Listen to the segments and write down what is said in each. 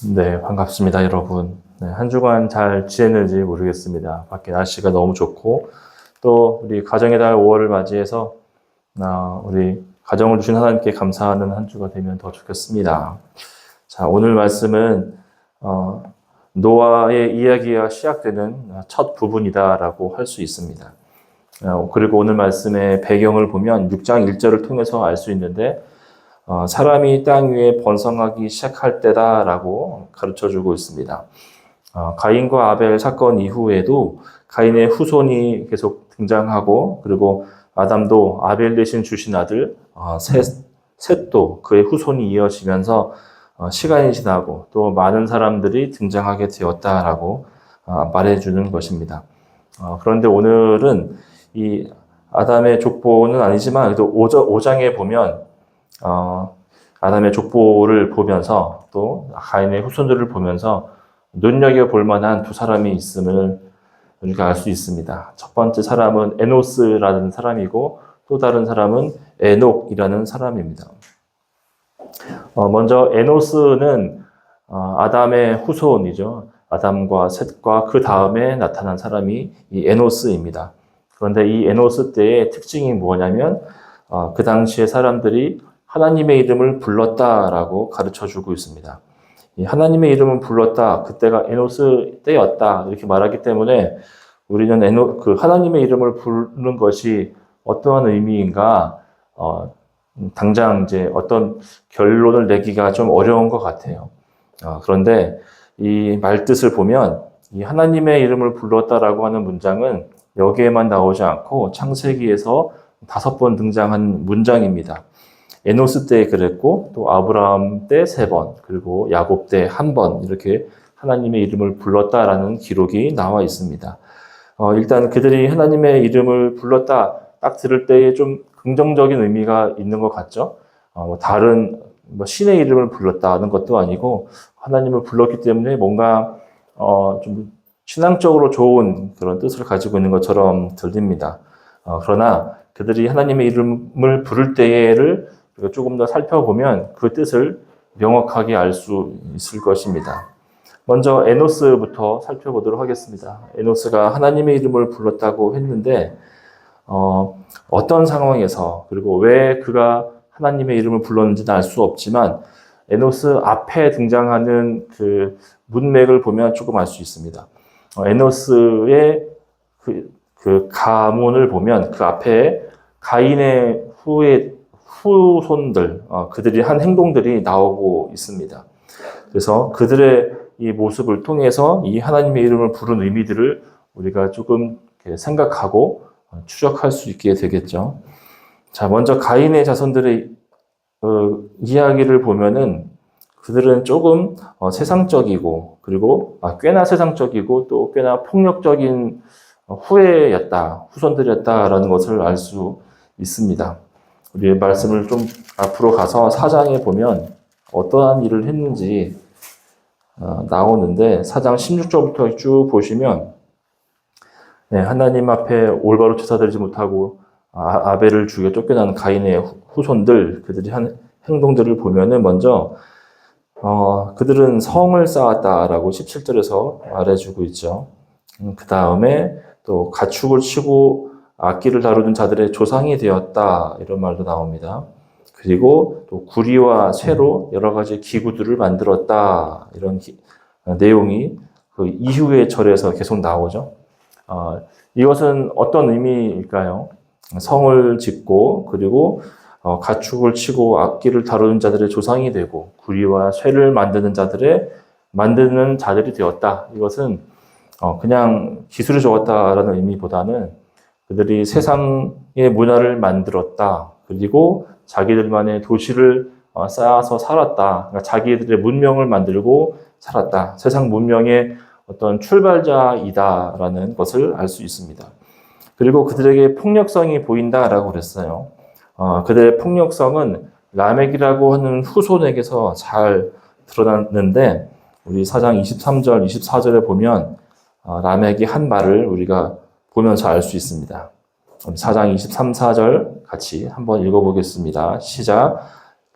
네, 반갑습니다, 여러분. 네, 한 주간 잘 지냈는지 모르겠습니다. 밖에 날씨가 너무 좋고, 또 우리 가정의 달 5월을 맞이해서, 우리 가정을 주신 하나님께 감사하는 한 주가 되면 더 좋겠습니다. 자, 오늘 말씀은, 어, 노아의 이야기가 시작되는 첫 부분이다라고 할 수 있습니다. 그리고 오늘 말씀의 배경을 보면 6장 1절을 통해서 알 수 있는데, 사람이 땅 위에 번성하기 시작할 때다라고 가르쳐주고 있습니다. 가인과 아벨 사건 이후에도 가인의 후손이 계속 등장하고, 그리고 아담도 아벨 대신 주신 아들 셋도 그의 후손이 이어지면서 시간이 지나고 또 많은 사람들이 등장하게 되었다라고 말해주는 것입니다. 그런데 오늘은 이 아담의 족보는 아니지만 그래도 5장에 보면 아담의 족보를 보면서 또 가인의 후손들을 보면서 눈여겨볼 만한 두 사람이 있음을 우리가 알 수 있습니다. 첫 번째 사람은 에노스라는 사람이고 또 다른 사람은 에녹이라는 사람입니다. 먼저 에노스는 아담의 후손이죠. 아담과 셋과 그 다음에 나타난 사람이 이 에노스입니다. 그런데 이 에노스 때의 특징이 뭐냐면 그 당시에 사람들이 하나님의 이름을 불렀다라고 가르쳐주고 있습니다. 이 하나님의 이름을 불렀다, 그때가 에노스 때였다 이렇게 말하기 때문에 우리는 하나님의 이름을 부르는 것이 어떠한 의미인가 당장 이제 어떤 결론을 내기가 좀 어려운 것 같아요. 그런데 이 말뜻을 보면 이 하나님의 이름을 불렀다라고 하는 문장은 여기에만 나오지 않고 창세기에서 5번 등장한 문장입니다. 에노스 때 그랬고 또 아브라함 때 3번 그리고 야곱 때 1번 이렇게 하나님의 이름을 불렀다라는 기록이 나와 있습니다. 일단 그들이 하나님의 이름을 불렀다 딱 들을 때에 좀 긍정적인 의미가 있는 것 같죠. 다른 신의 이름을 불렀다는 것도 아니고 하나님을 불렀기 때문에 뭔가 좀 신앙적으로 좋은 그런 뜻을 가지고 있는 것처럼 들립니다. 그러나 그들이 하나님의 이름을 부를 때를 조금 더 살펴보면 그 뜻을 명확하게 알 수 있을 것입니다. 먼저 에노스부터 살펴보도록 하겠습니다. 에노스가 하나님의 이름을 불렀다고 했는데 어떤 상황에서 그리고 왜 그가 하나님의 이름을 불렀는지는 알 수 없지만 에노스 앞에 등장하는 그 문맥을 보면 조금 알 수 있습니다. 에노스의 그 가문을 보면 그 앞에 가인의 후손들, 그들이 한 행동들이 나오고 있습니다. 그래서 그들의 이 모습을 통해서 이 하나님의 이름을 부른 의미들을 우리가 조금 생각하고 추적할 수 있게 되겠죠. 자, 먼저 가인의 자손들의 이야기를 보면은 그들은 조금 세상적이고 그리고 꽤나 세상적이고 또 꽤나 폭력적인 후손들이었다라는 것을 알 수 있습니다. 우리의 말씀을 좀 앞으로 가서 4장에 보면 어떠한 일을 했는지 나오는데 4장 16절부터 쭉 보시면 하나님 앞에 올바로 제사드리지 못하고 아벨을 죽여 쫓겨난 가인의 후손들 그들이 한 행동들을 보면은 먼저 그들은 성을 쌓았다라고 17절에서 말해주고 있죠. 그 다음에 또 가축을 치고 악기를 다루는 자들의 조상이 되었다 이런 말도 나옵니다. 그리고 또 구리와 쇠로 여러 가지 기구들을 만들었다 이런 내용이 그 이후의 절에서 계속 나오죠. 이것은 어떤 의미일까요? 성을 짓고 그리고 가축을 치고 악기를 다루는 자들의 조상이 되고 구리와 쇠를 만드는 자들이 되었다. 이것은 그냥 기술이 좋았다라는 의미보다는 그들이 세상의 문화를 만들었다. 그리고 자기들만의 도시를 쌓아서 살았다. 그러니까 자기들의 문명을 만들고 살았다. 세상 문명의 어떤 출발자이다라는 것을 알 수 있습니다. 그리고 그들에게 폭력성이 보인다라고 그랬어요. 그들의 폭력성은 라멕이라고 하는 후손에게서 잘 드러났는데 우리 4장 23절, 24절에 보면 라멕이 한 말을 우리가 보면서 알 수 있습니다. 4장 23, 4절 같이 한번 읽어보겠습니다. 시작.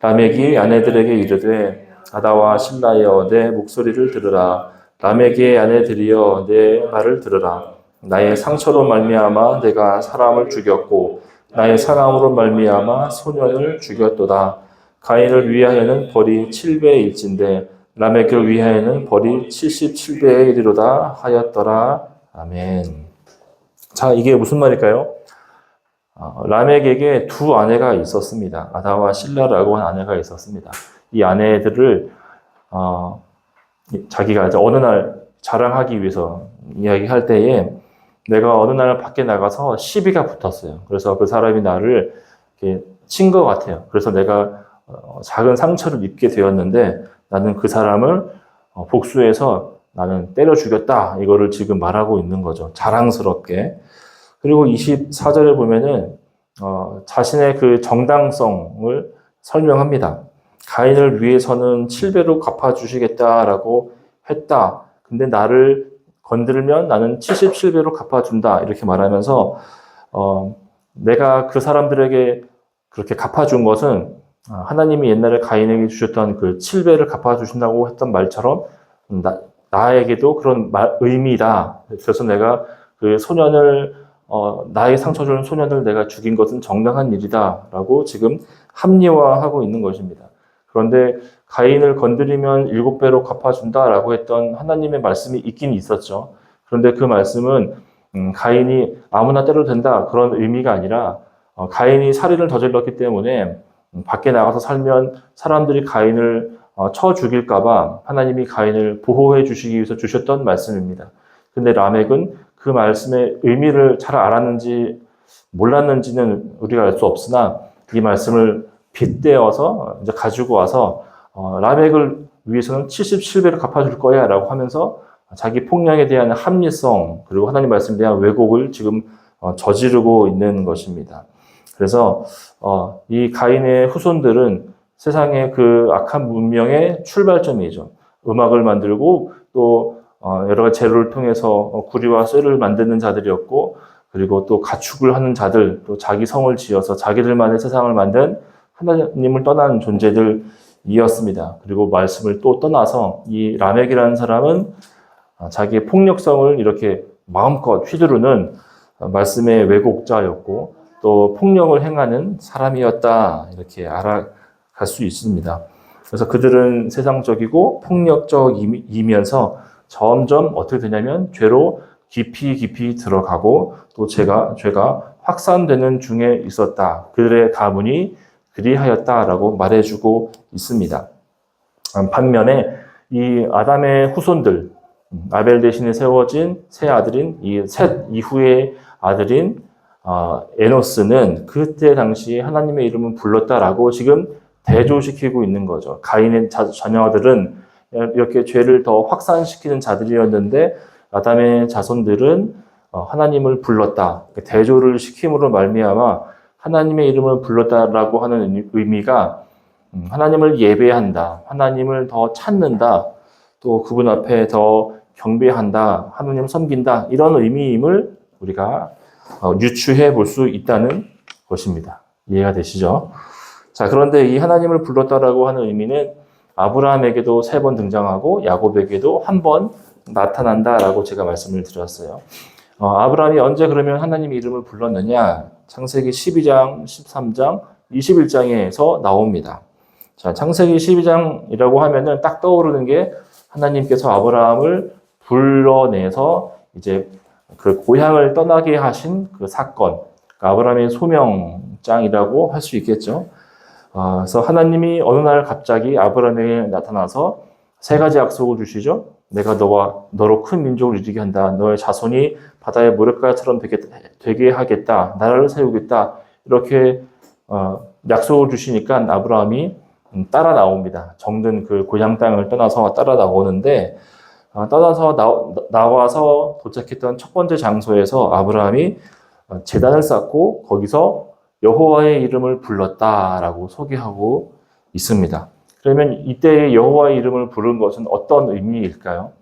라멕이 아내들에게 이르되 아다와 실라여 내 목소리를 들으라. 라멕의 아내들이여 내 말을 들으라. 나의 상처로 말미암아 내가 사람을 죽였고 나의 사랑으로 말미암아 소년을 죽였도다. 가인을 위하여는 벌이 7배일진데 라멕을 위하여는 벌이 77배에 이르로다 하였더라. 아멘. 자, 이게 무슨 말일까요? 라멕에게 두 아내가 있었습니다. 아다와 실라라고 한 아내가 있었습니다. 이 아내들을 자기가 이제 어느 날 자랑하기 위해서 이야기할 때에 내가 어느 날 밖에 나가서 시비가 붙었어요. 그래서 그 사람이 나를 친 것 같아요. 그래서 내가 작은 상처를 입게 되었는데 나는 그 사람을 복수해서 나는 때려 죽였다. 이거를 지금 말하고 있는 거죠. 자랑스럽게. 그리고 24절에 보면은 자신의 그 정당성을 설명합니다. 가인을 위해서는 7배로 갚아주시겠다라고 했다. 근데 나를 건들면 나는 77배로 갚아준다. 이렇게 말하면서 내가 그 사람들에게 그렇게 갚아준 것은 하나님이 옛날에 가인에게 주셨던 그 7배를 갚아주신다고 했던 말처럼 나에게도 그런 의미다. 그래서 내가 그 소년을 나의 상처 주는 소년을 내가 죽인 것은 정당한 일이다라고 지금 합리화하고 있는 것입니다. 그런데 가인을 건드리면 7배로 갚아준다라고 했던 하나님의 말씀이 있긴 있었죠. 그런데 그 말씀은 가인이 아무나 때려도 된다 그런 의미가 아니라 가인이 살인을 저질렀기 때문에 밖에 나가서 살면 사람들이 가인을 쳐 죽일까 봐 하나님이 가인을 보호해 주시기 위해서 주셨던 말씀입니다. 근데 라멕은 그 말씀의 의미를 잘 알았는지 몰랐는지는 우리가 알 수 없으나 이 말씀을 빗대어서 이제 가지고 와서 라멕을 위해서는 77배를 갚아줄 거야 라고 하면서 자기 폭력에 대한 합리성 그리고 하나님 말씀에 대한 왜곡을 지금 저지르고 있는 것입니다. 그래서 이 가인의 후손들은 세상의 그 악한 문명의 출발점이죠. 음악을 만들고 또 여러 가지 재료를 통해서 구리와 쇠를 만드는 자들이었고 그리고 또 가축을 하는 자들, 또 자기 성을 지어서 자기들만의 세상을 만든 하나님을 떠난 존재들이었습니다. 그리고 말씀을 또 떠나서 이 라멕이라는 사람은 자기의 폭력성을 이렇게 마음껏 휘두르는 말씀의 왜곡자였고 또 폭력을 행하는 사람이었다 이렇게 알아갈 수 있습니다. 그래서 그들은 세상적이고 폭력적이면서 점점 어떻게 되냐면 죄로 깊이 들어가고 또 죄가 확산되는 중에 있었다. 그들의 가문이 그리하였다라고 말해주고 있습니다. 반면에 이 아담의 후손들, 아벨 대신에 세워진 세 아들인 이 셋 이후의 아들인 에노스는 그때 당시 하나님의 이름을 불렀다라고 지금 대조시키고 있는 거죠. 가인의 자녀들은 이렇게 죄를 더 확산시키는 자들이었는데 아담의 자손들은 하나님을 불렀다. 대조를 시킴으로 말미암아 하나님의 이름을 불렀다라고 하는 의미가 하나님을 예배한다. 하나님을 더 찾는다. 또 그분 앞에 더 경배한다. 하나님을 섬긴다. 이런 의미임을 우리가 유추해 볼 수 있다는 것입니다. 이해가 되시죠? 자, 그런데 이 하나님을 불렀다라고 하는 의미는 아브라함에게도 3번 등장하고 야곱에게도 1번 나타난다라고 제가 말씀을 드렸어요. 아브라함이 언제 그러면 하나님의 이름을 불렀느냐? 창세기 12장, 13장, 21장에서 나옵니다. 자, 창세기 12장이라고 하면은 딱 떠오르는 게 하나님께서 아브라함을 불러내서 이제 그 고향을 떠나게 하신 그 사건, 그러니까 아브라함의 소명장이라고 할 수 있겠죠. 그래서 하나님이 어느 날 갑자기 아브라함에게 나타나서 3가지 약속을 주시죠. 내가 너로 큰 민족을 이루게 한다. 너의 자손이 바다의 모래가처럼 되게 하겠다. 나라를 세우겠다. 이렇게 약속을 주시니까 아브라함이 따라 나옵니다. 정든 그 고향 땅을 떠나서 따라 나오는데 떠나서 나와서 도착했던 첫 번째 장소에서 아브라함이 제단을 쌓고 거기서 여호와의 이름을 불렀다라고 소개하고 있습니다. 그러면 이때 여호와의 이름을 부른 것은 어떤 의미일까요?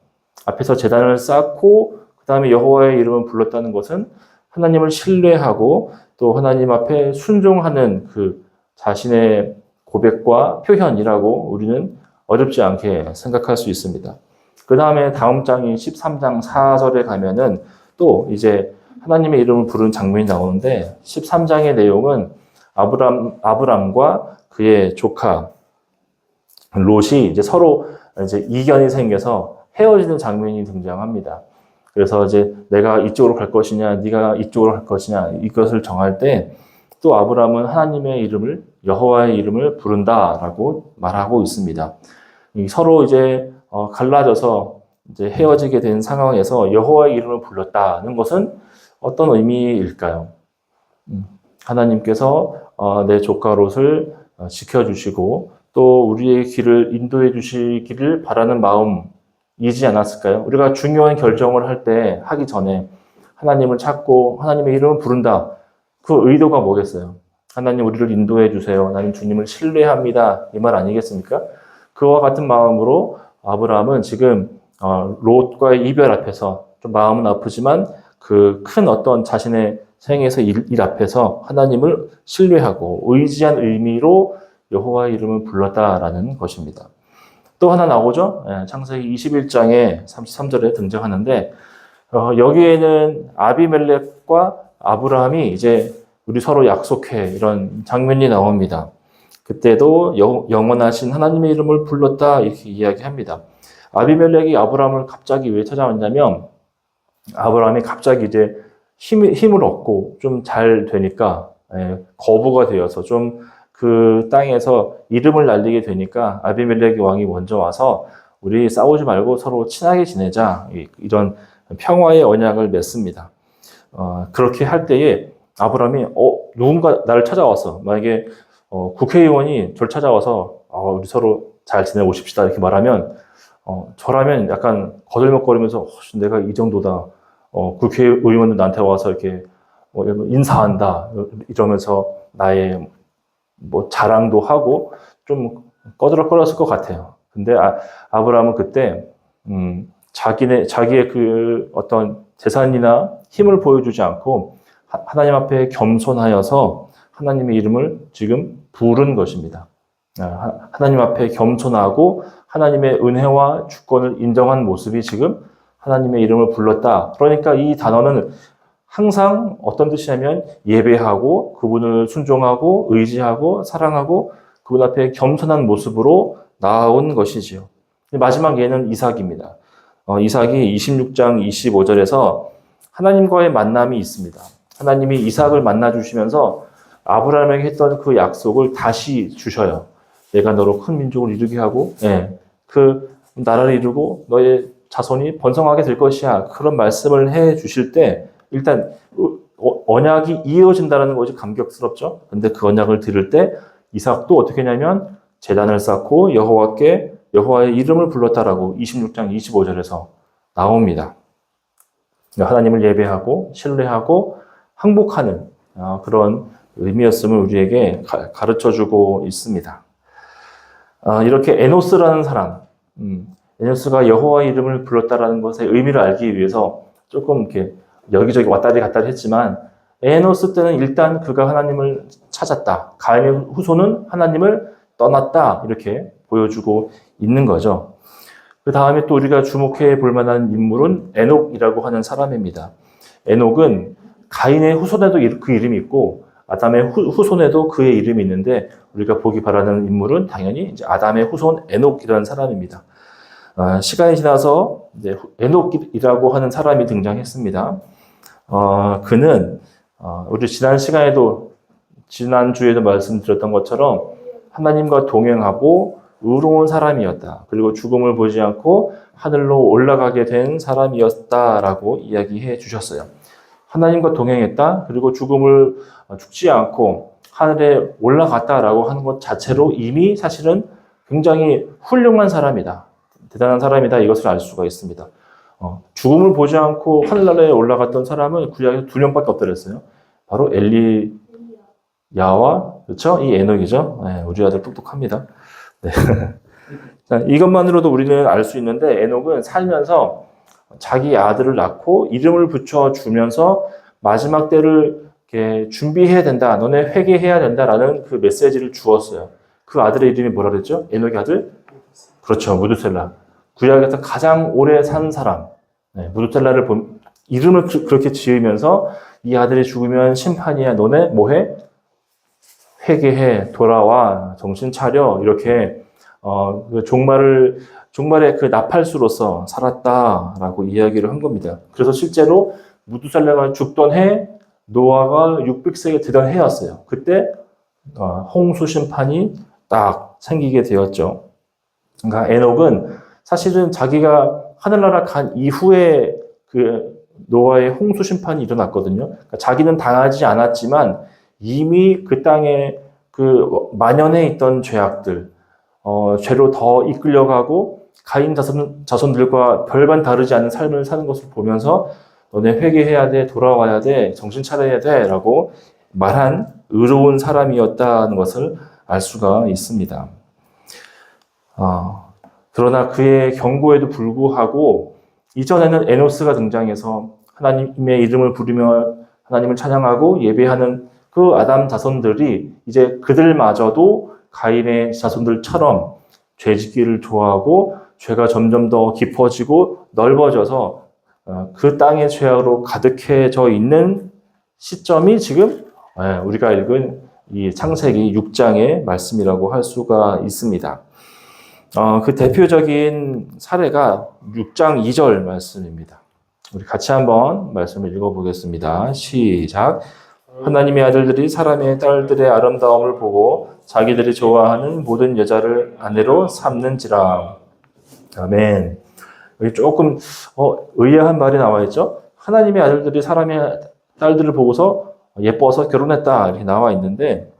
앞에서 제단을 쌓고 그 다음에 여호와의 이름을 불렀다는 것은 하나님을 신뢰하고 또 하나님 앞에 순종하는 그 자신의 고백과 표현이라고 우리는 어렵지 않게 생각할 수 있습니다. 그 다음에 다음 장인 13장 4절에 가면은 또 이제 하나님의 이름을 부르는 장면이 나오는데 13장의 내용은 아브람과 그의 조카 롯이 이제 서로 이제 이견이 생겨서 헤어지는 장면이 등장합니다. 그래서 이제 내가 이쪽으로 갈 것이냐, 네가 이쪽으로 갈 것이냐 이것을 정할 때 또 아브람은 하나님의 이름을 여호와의 이름을 부른다라고 말하고 있습니다. 서로 이제 갈라져서 이제 헤어지게 된 상황에서 여호와의 이름을 불렀다는 것은 어떤 의미일까요? 하나님께서 내 조카 롯을 지켜주시고 또 우리의 길을 인도해 주시기를 바라는 마음이지 않았을까요? 우리가 중요한 결정을 하기 전에 하나님을 찾고 하나님의 이름을 부른다. 그 의도가 뭐겠어요? 하나님 우리를 인도해 주세요. 나는 주님을 신뢰합니다. 이 말 아니겠습니까? 그와 같은 마음으로 아브라함은 지금 롯과의 이별 앞에서 좀 마음은 아프지만 그 큰 어떤 자신의 생에서 일 앞에서 하나님을 신뢰하고 의지한 의미로 여호와의 이름을 불렀다라는 것입니다. 또 하나 나오죠. 창세기 21장에 33절에 등장하는데 여기에는 아비멜렉과 아브라함이 이제 우리 서로 약속해 이런 장면이 나옵니다. 그때도 영원하신 하나님의 이름을 불렀다 이렇게 이야기합니다. 아비멜렉이 아브라함을 갑자기 왜 찾아왔냐면 아브라함이 갑자기 이제 힘을 얻고 좀 잘 되니까 거부가 되어서 좀 그 땅에서 이름을 날리게 되니까 아비멜렉의 왕이 먼저 와서 우리 싸우지 말고 서로 친하게 지내자 이런 평화의 언약을 맺습니다. 그렇게 할 때에 아브라함이 누군가 나를 찾아왔어. 만약에 국회의원이 저를 찾아와서 우리 서로 잘 지내고 싶시다 이렇게 말하면 저라면 약간 거들먹거리면서 내가 이 정도다. 국회의원도 나한테 와서 이렇게 인사한다 이러면서 나의 자랑도 하고 좀 꺼들럭거렸을 것 같아요. 근데 아브라함은 그때 자기의 그 어떤 재산이나 힘을 보여주지 않고 하나님 앞에 겸손하여서 하나님의 이름을 지금 부른 것입니다. 하나님 앞에 겸손하고 하나님의 은혜와 주권을 인정한 모습이 지금 하나님의 이름을 불렀다. 그러니까 이 단어는 항상 어떤 뜻이냐면 예배하고 그분을 순종하고 의지하고 사랑하고 그분 앞에 겸손한 모습으로 나온 것이지요. 마지막 예는 이삭입니다. 이삭이 26장 25절에서 하나님과의 만남이 있습니다. 하나님이 이삭을 만나주시면서 아브라함에게 했던 그 약속을 다시 주셔요. 내가 너로 큰 민족을 이루게 하고 그 나라를 이루고 너의 자손이 번성하게 될 것이야. 그런 말씀을 해 주실 때 일단 언약이 이어진다는 것이 감격스럽죠. 근데 그 언약을 들을 때 이삭도 어떻게 했냐면 제단을 쌓고 여호와의 이름을 불렀다라고 26장 25절에서 나옵니다. 하나님을 예배하고 신뢰하고 항복하는 그런 의미였음을 우리에게 가르쳐주고 있습니다. 이렇게 에노스라는 사람, 에노스가 여호와의 이름을 불렀다라는 것의 의미를 알기 위해서 조금 이렇게 여기저기 왔다리 갔다리 했지만 에노스 때는 일단 그가 하나님을 찾았다. 가인의 후손은 하나님을 떠났다. 이렇게 보여주고 있는 거죠. 그 다음에 또 우리가 주목해 볼 만한 인물은 에녹이라고 하는 사람입니다. 에녹은 가인의 후손에도 그 이름이 있고 아담의 후손에도 그의 이름이 있는데 우리가 보기 바라는 인물은 당연히 이제 아담의 후손 에녹이라는 사람입니다. 시간이 지나서 이제 에녹이라고 하는 사람이 등장했습니다. 그는 우리 지난주에도 말씀드렸던 것처럼 하나님과 동행하고 의로운 사람이었다. 그리고 죽음을 보지 않고 하늘로 올라가게 된 사람이었다라고 이야기해 주셨어요. 하나님과 동행했다. 그리고 죽지 않고 하늘에 올라갔다라고 하는 것 자체로 이미 사실은 굉장히 훌륭한 사람이다. 대단한 사람이다. 이것을 알 수가 있습니다. 죽음을 보지 않고 하늘나라에 올라갔던 사람은 구약에 2명밖에 없더랬어요. 바로 엘리야와 그렇죠? 이 에녹이죠. 네, 우리 아들 똑똑합니다. 네. 자, 이것만으로도 우리는 알 수 있는데 에녹은 살면서 자기 아들을 낳고 이름을 붙여주면서 마지막 때를 이렇게 준비해야 된다. 너네 회개해야 된다라는 그 메시지를 주었어요. 그 아들의 이름이 뭐라 그랬죠? 에녹의 아들? 그렇죠. 무두셀라. 구약에서 가장 오래 산 사람. 네, 무두셀라를 이름을 그렇게 지으면서 이 아들이 죽으면 심판이야. 너네 뭐해? 회개해. 돌아와. 정신 차려. 이렇게 그 종말의 그 나팔수로서 살았다라고 이야기를 한 겁니다. 그래서 실제로 무두살라가 죽던 해 노아가 600세가 되던 해였어요. 그때 홍수 심판이 딱 생기게 되었죠. 그러니까 에녹은 사실은 자기가 하늘나라 간 이후에 그 노아의 홍수 심판이 일어났거든요. 그러니까 자기는 당하지 않았지만 이미 그 땅에 그 만연해 있던 죄악들, 죄로 더 이끌려가고 가인 자손들과 별반 다르지 않은 삶을 사는 것을 보면서 너네 회개해야 돼, 돌아와야 돼, 정신 차려야 돼 라고 말한 의로운 사람이었다는 것을 알 수가 있습니다. 그러나 그의 경고에도 불구하고 이전에는 에노스가 등장해서 하나님의 이름을 부르며 하나님을 찬양하고 예배하는 그 아담 자손들이 이제 그들마저도 가인의 자손들처럼 죄짓기를 좋아하고 죄가 점점 더 깊어지고 넓어져서 그 땅의 죄악으로 가득해져 있는 시점이 지금 우리가 읽은 이 창세기 6장의 말씀이라고 할 수가 있습니다. 그 대표적인 사례가 6장 2절 말씀입니다. 우리 같이 한번 말씀을 읽어보겠습니다. 시작. 하나님의 아들들이 사람의 딸들의 아름다움을 보고 자기들이 좋아하는 모든 여자를 아내로 삼는지라. 아멘. 여기 조금 의아한 말이 나와 있죠. 하나님의 아들들이 사람의 딸들을 보고서 예뻐서 결혼했다 이렇게 나와 있는데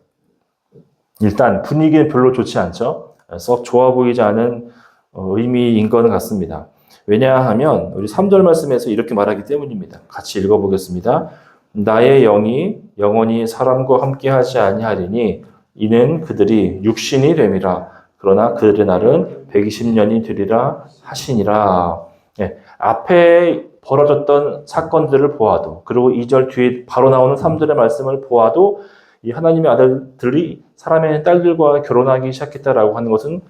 일단 분위기는 별로 좋지 않죠. 썩 좋아 보이지 않은 의미인 것 같습니다. 왜냐하면 우리 3절 말씀에서 이렇게 말하기 때문입니다. 같이 읽어보겠습니다. 나의 영이 영원히 사람과 함께하지 아니하리니 이는 그들이 육신이 됨이라. 그러나 그들의 날은 120년이 되리라 하시니라. 네, 앞에 벌어졌던 사건들을 보아도 그리고 2절 뒤에 바로 나오는 3절의 말씀을 보아도 이 하나님의 아들들이 사람의 딸들과 결혼하기 시작했다라고 하는 것은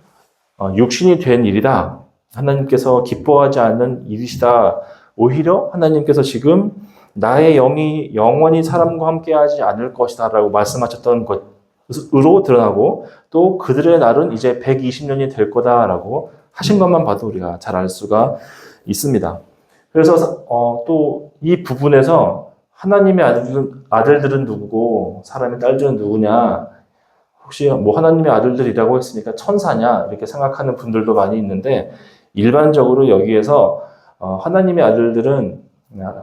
육신이 된 일이다. 하나님께서 기뻐하지 않는 일이시다. 오히려 하나님께서 지금 나의 영이 영원히 사람과 함께하지 않을 것이다 라고 말씀하셨던 것으로 드러나고 또 그들의 날은 이제 120년이 될 거다라고 하신 것만 봐도 우리가 잘 알 수가 있습니다. 그래서 또 이 부분에서 하나님의 아들들은 누구고 사람의 딸들은 누구냐, 혹시 뭐 하나님의 아들들이라고 했으니까 천사냐 이렇게 생각하는 분들도 많이 있는데 일반적으로 여기에서 하나님의 아들들은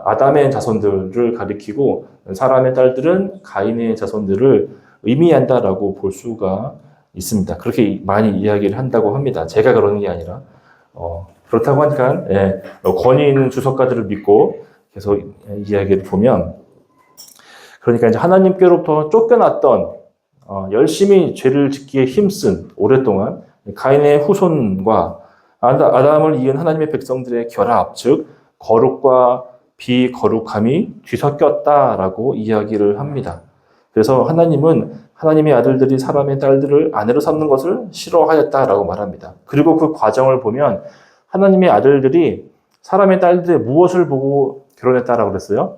아담의 자손들을 가리키고 사람의 딸들은 가인의 자손들을 의미한다라고 볼 수가 있습니다. 그렇게 많이 이야기를 한다고 합니다. 제가 그러는 게 아니라 그렇다고 하니까 권위 있는 주석가들을 믿고 계속 이야기를 보면 그러니까 이제 하나님께로부터 쫓겨났던 열심히 죄를 짓기에 힘쓴 오랫동안 가인의 후손과 아담을 이은 하나님의 백성들의 결합, 즉 거룩과 비거룩함이 뒤섞였다라고 이야기를 합니다. 그래서 하나님은 하나님의 아들들이 사람의 딸들을 아내로 삼는 것을 싫어하였다라고 말합니다. 그리고 그 과정을 보면 하나님의 아들들이 사람의 딸들의 무엇을 보고 결혼했다라고 그랬어요?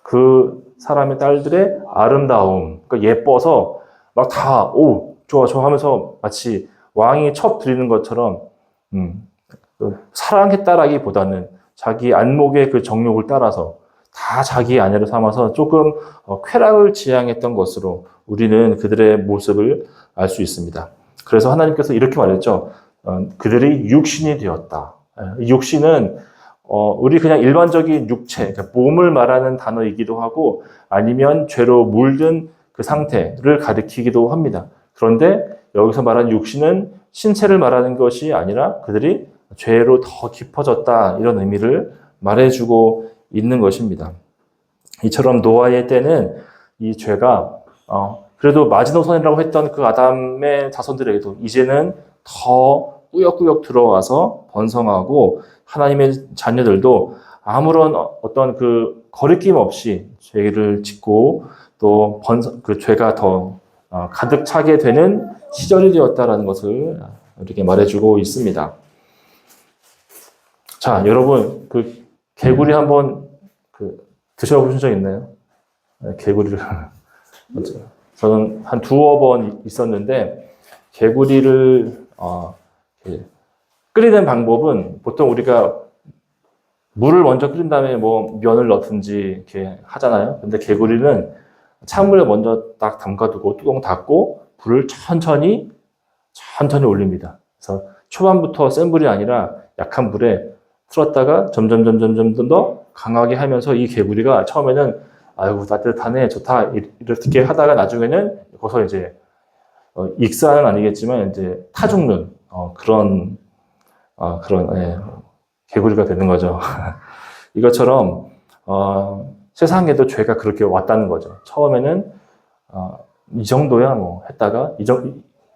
그 사람의 딸들의 아름다움, 그러니까 예뻐서 막 다 좋아 좋아 하면서 마치 왕이 첩 드리는 것처럼 사랑했다라기보다는 자기 안목의 그 정욕을 따라서 다 자기 아내로 삼아서 조금 쾌락을 지향했던 것으로 우리는 그들의 모습을 알 수 있습니다. 그래서 하나님께서 이렇게 말했죠. 그들이 육신이 되었다. 육신은 우리 그냥 일반적인 육체, 그러니까 몸을 말하는 단어이기도 하고 아니면 죄로 물든 그 상태를 가리키기도 합니다. 그런데 여기서 말하는 육신은 신체를 말하는 것이 아니라 그들이 죄로 더 깊어졌다 이런 의미를 말해주고 있는 것입니다. 이처럼 노아의 때는 이 죄가 그래도 마지노선이라고 했던 그 아담의 자손들에게도 이제는 더 꾸역꾸역 들어와서 번성하고 하나님의 자녀들도 아무런 어떤 그 거리낌 없이 죄를 짓고 또 그 죄가 더 가득 차게 되는 시절이 되었다라는 것을 이렇게 말해주고 있습니다. 자, 여러분, 그 개구리 한번 드셔보신 적 있나요? 개구리를. 저는 한 두어 번 있었는데, 개구리를, 끓이는 방법은 보통 우리가 물을 먼저 끓인 다음에 뭐 면을 넣든지 이렇게 하잖아요. 근데 개구리는 찬물에 먼저 딱 담가두고 뚜껑 닫고 불을 천천히 올립니다. 그래서 초반부터 센 불이 아니라 약한 불에 틀었다가 점점 더 강하게 하면서 이 개구리가 처음에는 아이고 따뜻하네 좋다 이렇게 하다가 나중에는 거기서 이제 익사는 아니겠지만 이제 타 죽는 그런 개구리가 되는 거죠. 이것처럼 세상에도 죄가 그렇게 왔다는 거죠. 처음에는 이 정도야 뭐 했다가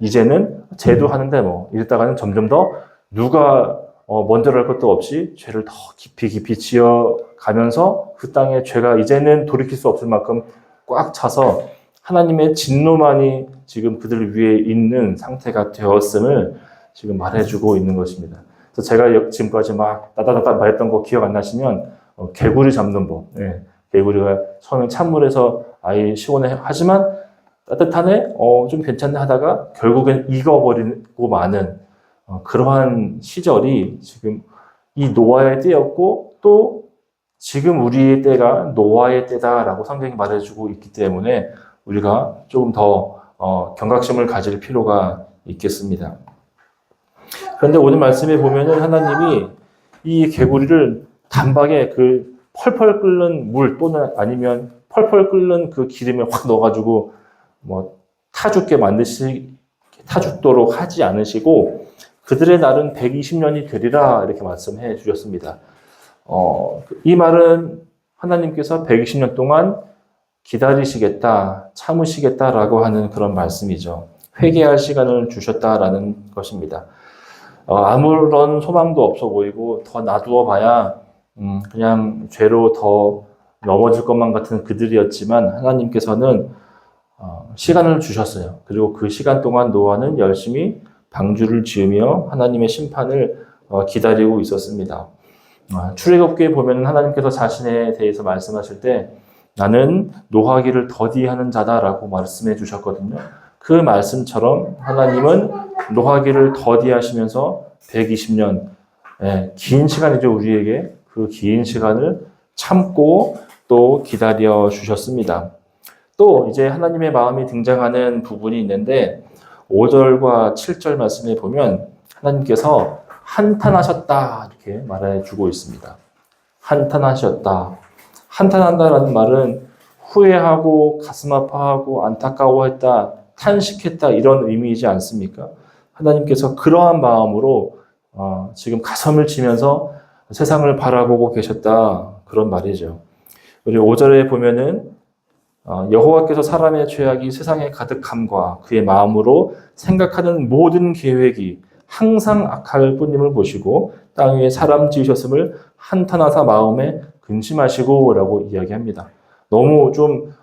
이제는 죄도 하는데 뭐 이랬다가는 점점 더 누가 먼저랄 것도 없이 죄를 더 깊이 지어가면서 그 땅에 죄가 이제는 돌이킬 수 없을 만큼 꽉 차서 하나님의 진노만이 지금 그들 위에 있는 상태가 되었음을 지금 말해주고 있는 것입니다. 그래서 제가 지금까지 막 따다다다 말했던 거 기억 안 나시면 개구리 잡는 법. 예. 개구리가 처음에 찬물에서 아예 시원해 하지만 따뜻하네, 좀 괜찮네 하다가 결국엔 익어버리고 마는 그러한 시절이 지금 이 노아의 때였고 또 지금 우리의 때가 노아의 때다라고 성경이 말해주고 있기 때문에 우리가 조금 더 경각심을 가질 필요가 있겠습니다. 그런데 오늘 말씀에 보면은 하나님이 이 개구리를 단박에 그 펄펄 끓는 물 또는 아니면 펄펄 끓는 그 기름에 확 넣어가지고 뭐 타죽도록 하지 않으시고 그들의 날은 120년이 되리라 이렇게 말씀해 주셨습니다. 이 말은 하나님께서 120년 동안 기다리시겠다, 참으시겠다라고 하는 그런 말씀이죠. 회개할 시간을 주셨다라는 것입니다. 아무런 소망도 없어 보이고 더 놔두어 봐야 그냥 죄로 더 넘어질 것만 같은 그들이었지만 하나님께서는 시간을 주셨어요. 그리고 그 시간 동안 노아는 열심히 방주를 지으며 하나님의 심판을 기다리고 있었습니다. 출애굽기에 보면 하나님께서 자신에 대해서 말씀하실 때 나는 노하기를 더디하는 자다라고 말씀해 주셨거든요. 그 말씀처럼 하나님은 노하기를 더디하시면서 120년 긴 시간이죠. 우리에게 그 긴 시간을 참고 또 기다려 주셨습니다. 또 이제 하나님의 마음이 등장하는 부분이 있는데 5절과 7절 말씀에 보면 하나님께서 한탄하셨다 이렇게 말해주고 있습니다. 한탄하셨다. 한탄한다라는 말은 후회하고 가슴 아파하고 안타까워했다, 탄식했다 이런 의미이지 않습니까? 하나님께서 그러한 마음으로 지금 가슴을 치면서 세상을 바라보고 계셨다 그런 말이죠. 그리고 5절에 보면은 여호와께서 사람의 죄악이 세상에 가득함과 그의 마음으로 생각하는 모든 계획이 항상 악할 뿐임을 보시고 땅 위에 사람 지으셨음을 한탄하사 마음에 근심하시고 라고 이야기합니다. 너무 좀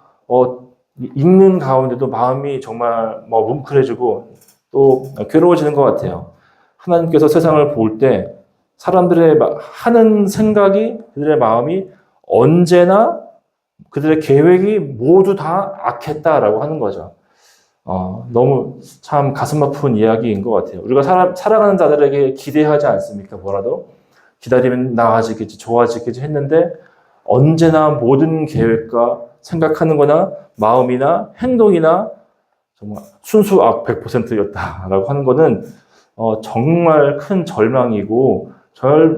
읽는 가운데도 마음이 정말 뭉클해지고 또 괴로워지는 것 같아요. 하나님께서 세상을 볼 때 사람들의 하는 생각이 그들의 마음이 언제나 그들의 계획이 모두 다 악했다라고 하는 거죠. 너무 참 가슴 아픈 이야기인 것 같아요. 우리가 살아가는 자들에게 기대하지 않습니까? 뭐라도 기다리면 나아지겠지, 좋아지겠지 했는데 언제나 모든 계획과 생각하는 거나 마음이나 행동이나 정말 순수 악 100%였다라고 하는 거는 정말 큰 절망이고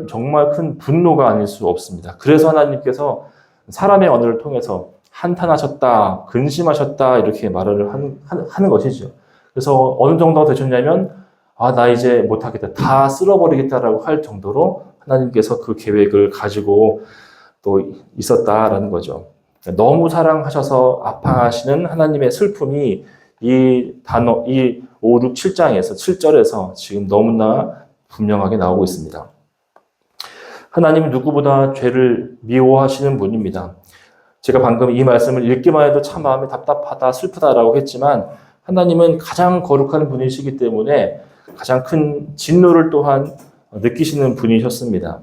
정말 큰 분노가 아닐 수 없습니다. 그래서 하나님께서 사람의 언어를 통해서 한탄하셨다, 근심하셨다 이렇게 말을 하는 것이죠. 그래서 어느 정도가 되셨냐면 나 이제 못하겠다, 다 쓸어버리겠다라고 할 정도로 하나님께서 그 계획을 가지고 또 있었다라는 거죠. 너무 사랑하셔서 아파하시는 하나님의 슬픔이 이 5, 6, 7장에서 7절에서 지금 너무나 분명하게 나오고 있습니다. 하나님은 누구보다 죄를 미워하시는 분입니다. 제가 방금 이 말씀을 읽기만 해도 참 마음이 답답하다, 슬프다라고 했지만 하나님은 가장 거룩한 분이시기 때문에 가장 큰 진노를 또한 느끼시는 분이셨습니다.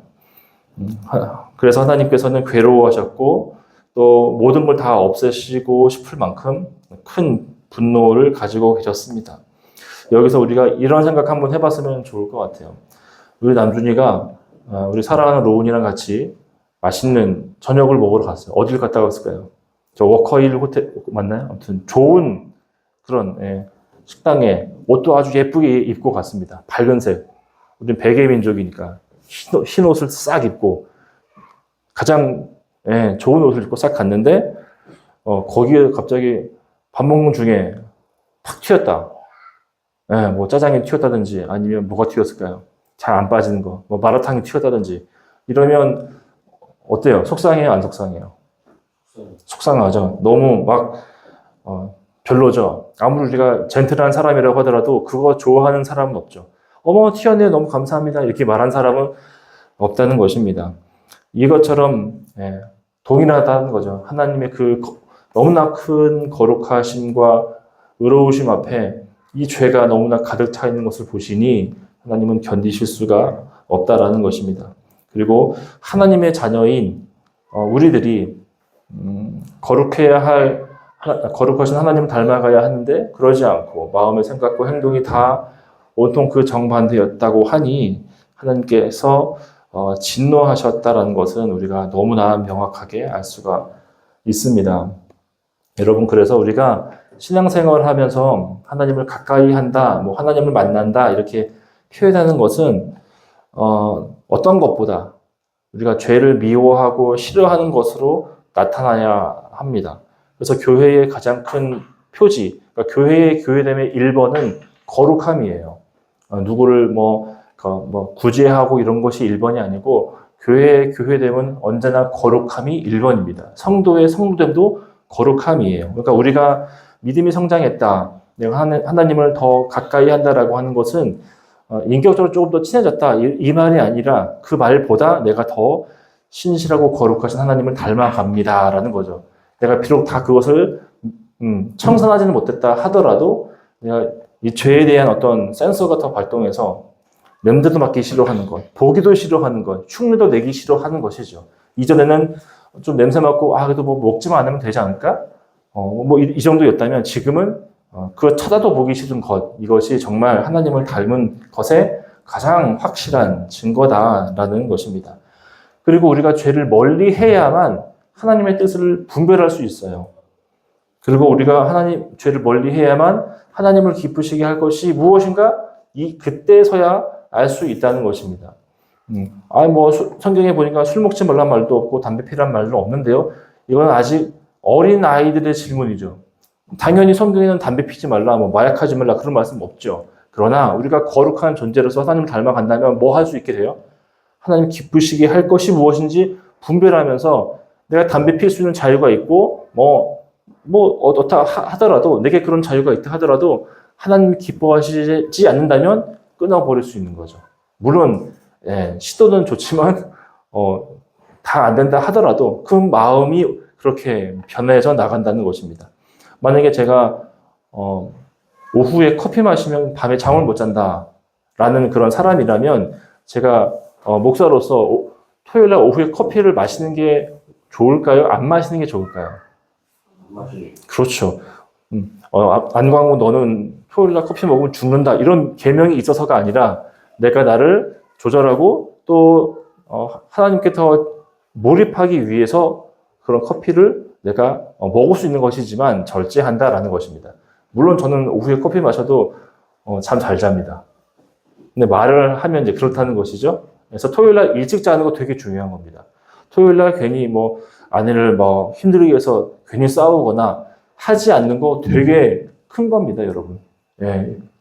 그래서 하나님께서는 괴로워하셨고 또 모든 걸 다 없애시고 싶을 만큼 큰 분노를 가지고 계셨습니다. 여기서 우리가 이런 생각 한번 해봤으면 좋을 것 같아요. 우리 남준이가 우리 사랑하는 로운이랑 같이 맛있는 저녁을 먹으러 갔어요. 어딜 갔다 갔을까요? 저 워커힐 호텔 맞나요? 아무튼 좋은 그런 식당에 옷도 아주 예쁘게 입고 갔습니다. 밝은 색. 우리는 백의 민족이니까 흰 옷을 싹 입고 가장 좋은 옷을 입고 싹 갔는데 거기에 갑자기 밥 먹는 중에 팍 튀었다. 뭐 짜장이 튀었다든지 아니면 뭐가 튀었을까요? 잘 안 빠지는 거, 뭐 마라탕이 튀었다든지 이러면 어때요? 속상해요? 안 속상해요? 속상하죠. 너무 막 별로죠. 아무리 우리가 젠틀한 사람이라고 하더라도 그거 좋아하는 사람은 없죠. 어머 튀었네요. 너무 감사합니다. 이렇게 말한 사람은 없다는 것입니다. 이것처럼 동일하다는 거죠. 하나님의 그 너무나 큰 거룩하심과 의로우심 앞에 이 죄가 너무나 가득 차 있는 것을 보시니 하나님은 견디실 수가 없다라는 것입니다. 그리고 하나님의 자녀인 우리들이 거룩해야 할 거룩하신 하나님을 닮아가야 하는데 그러지 않고 마음의 생각과 행동이 다 온통 그 정반대였다고 하니 하나님께서 진노하셨다라는 것은 우리가 너무나 명확하게 알 수가 있습니다. 여러분 그래서 우리가 신앙생활을 하면서 하나님을 가까이 한다, 뭐 하나님을 만난다 이렇게 표현하는 것은 어떤 것보다 우리가 죄를 미워하고 싫어하는 것으로 나타나야 합니다. 그래서 교회의 가장 큰 표지, 그러니까 교회의 교회됨의 1번은 거룩함이에요. 누구를 구제하고 이런 것이 1번이 아니고 교회의 교회됨은 언제나 거룩함이 1번입니다. 성도의 성도됨도 거룩함이에요. 그러니까 우리가 믿음이 성장했다, 내가 하나님을 더 가까이 한다라고 하는 것은 인격적으로 조금 더 친해졌다 이 말이 아니라 그 말보다 내가 더 신실하고 거룩하신 하나님을 닮아갑니다라는 거죠. 내가 비록 다 그것을 청산하지는 못했다 하더라도 내가 이 죄에 대한 어떤 센서가 더 발동해서 냄새도 맡기 싫어하는 것, 보기도 싫어하는 것, 흉내도 내기 싫어하는 것이죠. 이전에는 좀 냄새 맡고 그래도 뭐 먹지만 않으면 되지 않을까? 이 정도였다면 지금은 그거 쳐다도 보기 싫은 것, 이것이 정말 하나님을 닮은 것의 가장 확실한 증거다라는 것입니다. 그리고 우리가 죄를 멀리 해야만 하나님의 뜻을 분별할 수 있어요. 그리고 우리가 죄를 멀리 해야만 하나님을 기쁘시게 할 것이 무엇인가? 그때서야 알 수 있다는 것입니다. 성경에 보니까 술 먹지 말란 말도 없고 담배 피란 말도 없는데요. 이건 아직 어린 아이들의 질문이죠. 당연히 성경에는 담배 피지 말라, 마약하지 말라 그런 말씀 없죠. 그러나 우리가 거룩한 존재로서 하나님을 닮아간다면 뭐 할 수 있게 돼요? 하나님 기쁘시게 할 것이 무엇인지 분별하면서 내가 담배 필 수 있는 자유가 있고 어떻다 하더라도 내게 그런 자유가 있다 하더라도 하나님 기뻐하시지 않는다면 끊어버릴 수 있는 거죠. 물론 시도는 좋지만 다 안 된다 하더라도 그 마음이 그렇게 변해져 나간다는 것입니다. 만약에 제가 오후에 커피 마시면 밤에 잠을 못 잔다라는 그런 사람이라면 제가 목사로서 토요일날 오후에 커피를 마시는 게 좋을까요? 안 마시는 게 좋을까요? 그렇죠. 안광호 너는 토요일날 커피 먹으면 죽는다 이런 계명이 있어서가 아니라 내가 나를 조절하고 또 하나님께 더 몰입하기 위해서 그런 커피를 내가 먹을 수 있는 것이지만 절제한다라는 것입니다. 물론 저는 오후에 커피 마셔도 잠 잘 잡니다. 근데 말을 하면 이제 그렇다는 것이죠. 그래서 토요일날 일찍 자는 거 되게 중요한 겁니다. 토요일날 괜히 아내를 힘들게 해서 괜히 싸우거나 하지 않는 거 되게 큰 겁니다, 여러분.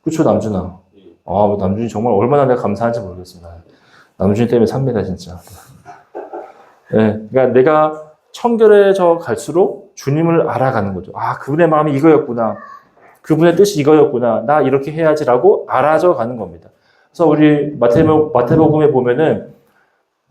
그렇죠, 남준아. 남준이 정말 얼마나 내가 감사한지 모르겠습니다. 남준이 때문에 삽니다, 진짜. 그러니까 내가 청결해져 갈수록 주님을 알아가는 거죠. 그분의 마음이 이거였구나. 그분의 뜻이 이거였구나. 나 이렇게 해야지라고 알아져 가는 겁니다. 그래서 우리 마태복음에 보면은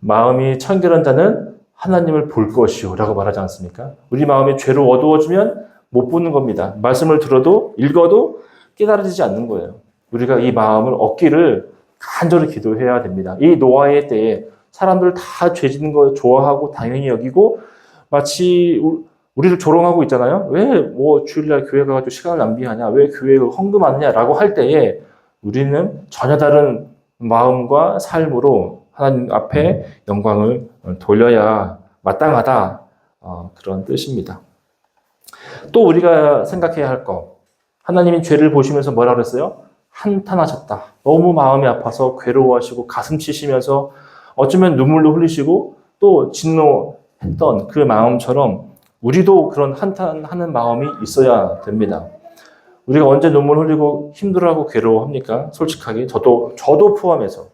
마음이 청결한 자는 하나님을 볼 것이요 라고 말하지 않습니까? 우리 마음이 죄로 어두워지면 못 보는 겁니다. 말씀을 들어도 읽어도 깨달아지지 않는 거예요. 우리가 이 마음을 얻기를 간절히 기도해야 됩니다. 이 노아의 때에 사람들 다 죄 짓는 거 좋아하고 당연히 여기고 마치 우리를 조롱하고 있잖아요. 왜 뭐 주일날 교회 가가지고 시간을 낭비하냐? 왜 교회를 헌금하느냐라고 할 때에 우리는 전혀 다른 마음과 삶으로 하나님 앞에 영광을 돌려야 마땅하다. 그런 뜻입니다. 또 우리가 생각해야 할 거. 하나님이 죄를 보시면서 뭐라 그랬어요? 한탄하셨다. 너무 마음이 아파서 괴로워하시고 가슴 치시면서 어쩌면 눈물도 흘리시고 또 진노했던 그 마음처럼 우리도 그런 한탄하는 마음이 있어야 됩니다. 우리가 언제 눈물 흘리고 힘들어하고 괴로워합니까? 솔직하게 저도 포함해서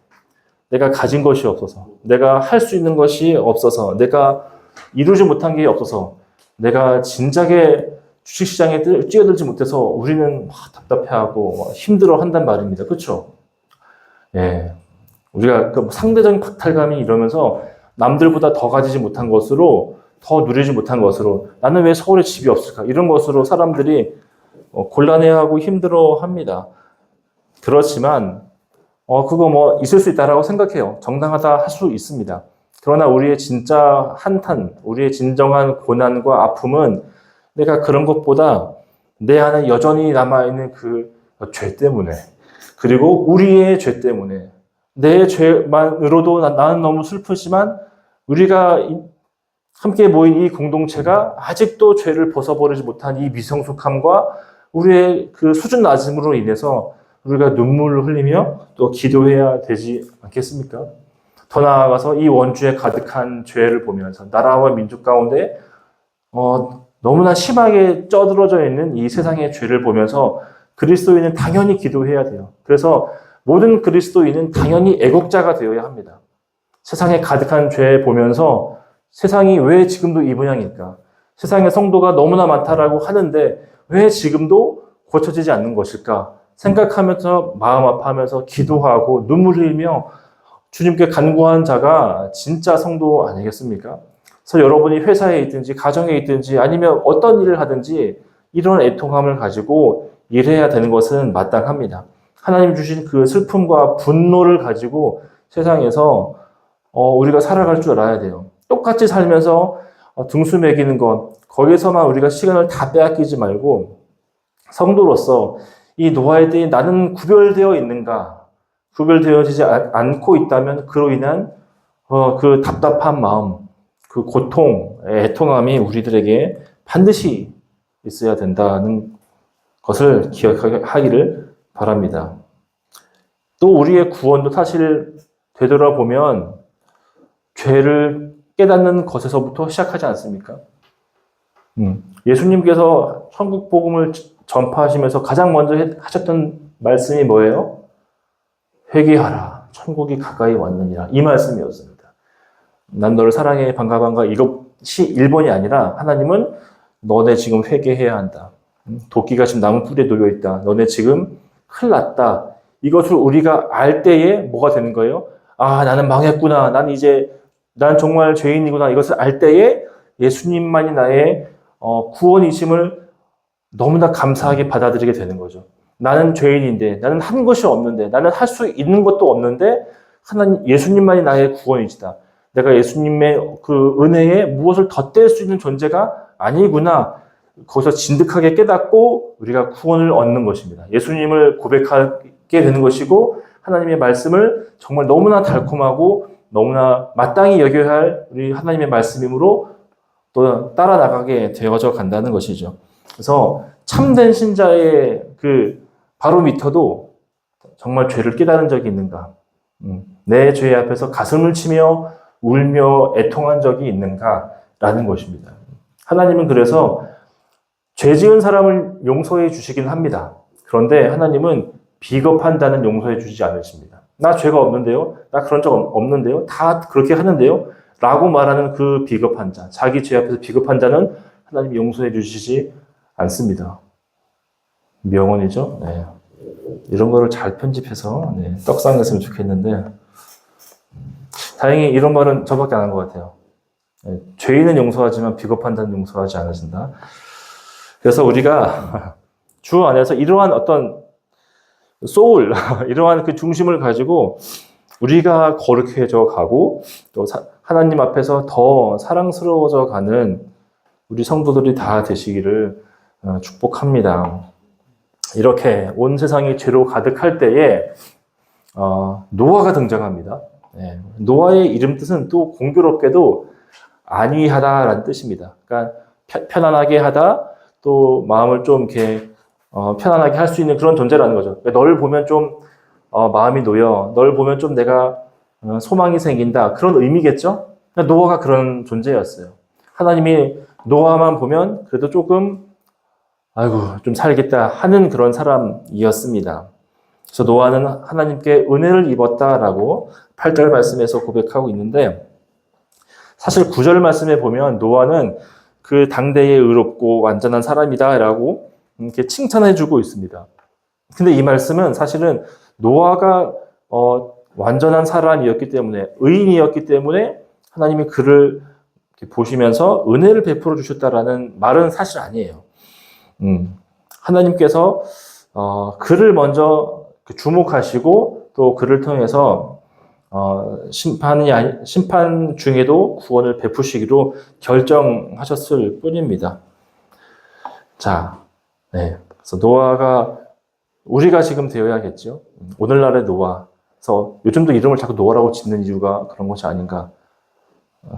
내가 가진 것이 없어서, 내가 할 수 있는 것이 없어서, 내가 이루지 못한 게 없어서, 내가 진작에 주식시장에 뛰어들지 못해서 우리는 답답해하고 힘들어한단 말입니다. 그렇죠? 예, 우리가 그 상대적인 박탈감이 이러면서 남들보다 더 가지지 못한 것으로, 더 누리지 못한 것으로, 나는 왜 서울에 집이 없을까? 이런 것으로 사람들이 곤란해하고 힘들어합니다. 그렇지만 그거 뭐 있을 수 있다라고 생각해요. 정당하다 할 수 있습니다. 그러나 우리의 진짜 한탄, 우리의 진정한 고난과 아픔은 내가 그런 것보다 내 안에 여전히 남아있는 그 죄 때문에, 그리고 우리의 죄 때문에, 내 죄만으로도 나는 너무 슬프지만 우리가 함께 모인 이 공동체가 아직도 죄를 벗어버리지 못한 이 미성숙함과 우리의 그 수준 낮음으로 인해서 우리가 눈물을 흘리며 또 기도해야 되지 않겠습니까? 더 나아가서 이 원주에 가득한 죄를 보면서 나라와 민족 가운데 너무나 심하게 쩌들어져 있는 이 세상의 죄를 보면서 그리스도인은 당연히 기도해야 돼요. 그래서 모든 그리스도인은 당연히 애국자가 되어야 합니다. 세상에 가득한 죄 보면서 세상이 왜 지금도 이 모양일까? 세상의 성도가 너무나 많다라고 하는데 왜 지금도 고쳐지지 않는 것일까? 생각하면서 마음 아파하면서 기도하고 눈물 흘리며 주님께 간구한 자가 진짜 성도 아니겠습니까? 그래서 여러분이 회사에 있든지 가정에 있든지 아니면 어떤 일을 하든지 이런 애통함을 가지고 일해야 되는 것은 마땅합니다. 하나님 주신 그 슬픔과 분노를 가지고 세상에서 우리가 살아갈 줄 알아야 돼요. 똑같이 살면서 등수 매기는 것, 거기에서만 우리가 시간을 다 빼앗기지 말고 성도로서 이 노아의 때에 나는 구별되어 있는가, 구별되어지지 않고 있다면 그로 인한 그 답답한 마음, 그 고통, 애통함이 우리들에게 반드시 있어야 된다는 것을 기억하기를 바랍니다. 또 우리의 구원도 사실 되돌아보면 죄를 깨닫는 것에서부터 시작하지 않습니까? 예수님께서 천국 복음을 전파하시면서 가장 먼저 하셨던 말씀이 뭐예요? 회개하라. 천국이 가까이 왔느니라. 이 말씀이었습니다. 난 너를 사랑해 반가 반가 이것이 1번이 아니라 하나님은 너네 지금 회개해야 한다. 도끼가 지금 나무 뿌리에 놓여있다. 너네 지금 큰일 났다. 이것을 우리가 알 때에 뭐가 되는 거예요? 아, 나는 망했구나. 난 정말 죄인이구나. 이것을 알 때에 예수님만이 나의 구원이심을 너무나 감사하게 받아들이게 되는 거죠. 나는 죄인인데, 나는 한 것이 없는데, 나는 할 수 있는 것도 없는데, 예수님만이 나의 구원이시다. 내가 예수님의 그 은혜에 무엇을 덧댈 수 있는 존재가 아니구나. 거기서 진득하게 깨닫고 우리가 구원을 얻는 것입니다. 예수님을 고백하게 되는 것이고, 하나님의 말씀을 정말 너무나 달콤하고 너무나 마땅히 여겨야 할 우리 하나님의 말씀이므로 또 따라 나가게 되어져 간다는 것이죠. 그래서 참된 신자의 그 바로미터도 정말 죄를 깨달은 적이 있는가? 내 죄 앞에서 가슴을 치며 울며 애통한 적이 있는가라는 것입니다. 하나님은 그래서 죄 지은 사람을 용서해 주시긴 합니다. 그런데 하나님은 비겁한 자는 용서해 주지 않으십니다. 나 죄가 없는데요? 나 그런 적 없는데요? 다 그렇게 하는데요? 라고 말하는 그 비겁한 자, 자기 죄 앞에서 비겁한 자는 하나님이 용서해 주시지 않습니다. 명언이죠? 네. 이런 거를 잘 편집해서 떡상했으면 좋겠는데 다행히 이런 말은 저밖에 안 한 것 같아요. 죄인은 용서하지만 비겁한 자는 용서하지 않으신다. 그래서 우리가 주 안에서 이러한 어떤 소울, 이러한 그 중심을 가지고 우리가 거룩해져 가고 또 하나님 앞에서 더 사랑스러워져 가는 우리 성도들이 다 되시기를 축복합니다. 이렇게 온 세상이 죄로 가득할 때에 노아가 등장합니다. 네. 노아의 이름 뜻은 또 공교롭게도 안위하다라는 뜻입니다. 그러니까 편안하게 하다, 또 마음을 좀 이렇게 편안하게 할 수 있는 그런 존재라는 거죠. 그러니까 너를 보면 좀 마음이 놓여, 너를 보면 좀 내가 소망이 생긴다, 그런 의미겠죠? 그러니까 노아가 그런 존재였어요. 하나님이 노아만 보면 그래도 조금 아이고 좀 살겠다 하는 그런 사람이었습니다. 그래서 노아는 하나님께 은혜를 입었다라고 8절 말씀에서 고백하고 있는데, 사실 9절 말씀에 보면 노아는 그 당대에 의롭고 완전한 사람이다라고 이렇게 칭찬해주고 있습니다. 근데 이 말씀은 사실은 노아가 완전한 사람이었기 때문에, 의인이었기 때문에 하나님이 그를 보시면서 은혜를 베풀어 주셨다라는 말은 사실 아니에요. 하나님께서 그를 먼저 주목하시고 또 그를 통해서 심판 중에도 구원을 베푸시기로 결정하셨을 뿐입니다. 자, 네. 그래서 노아가 우리가 지금 되어야겠죠. 오늘날의 노아. 그래서 요즘도 이름을 자꾸 노아라고 짓는 이유가 그런 것이 아닌가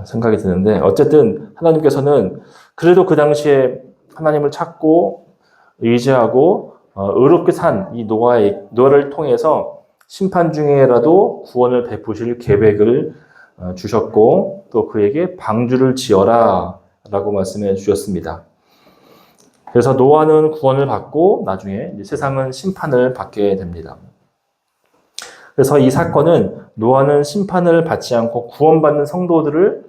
생각이 드는데, 어쨌든 하나님께서는 그래도 그 당시에 하나님을 찾고 의지하고 의롭게 산 이 노아를 통해서 심판 중에라도 구원을 베푸실 계획을 주셨고, 또 그에게 방주를 지어라 라고 말씀해 주셨습니다. 그래서 노아는 구원을 받고 나중에 세상은 심판을 받게 됩니다. 그래서 이 사건은 노아는 심판을 받지 않고 구원받는 성도들을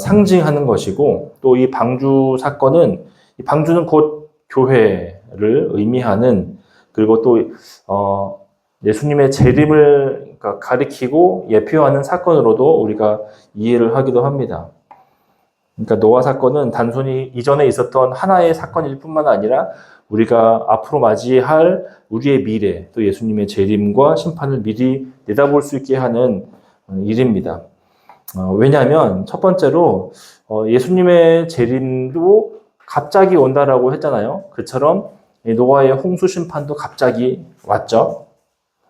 상징하는 것이고, 또 이 방주 사건은, 이 방주는 곧 교회를 의미하는, 그리고 또 예수님의 재림을 가리키고 예표하는 사건으로도 우리가 이해를 하기도 합니다. 그러니까 노아 사건은 단순히 이전에 있었던 하나의 사건일 뿐만 아니라 우리가 앞으로 맞이할 우리의 미래, 또 예수님의 재림과 심판을 미리 내다볼 수 있게 하는 일입니다. 왜냐하면 첫 번째로 예수님의 재림도 갑자기 온다라고 했잖아요. 그처럼 노아의 홍수 심판도 갑자기 왔죠.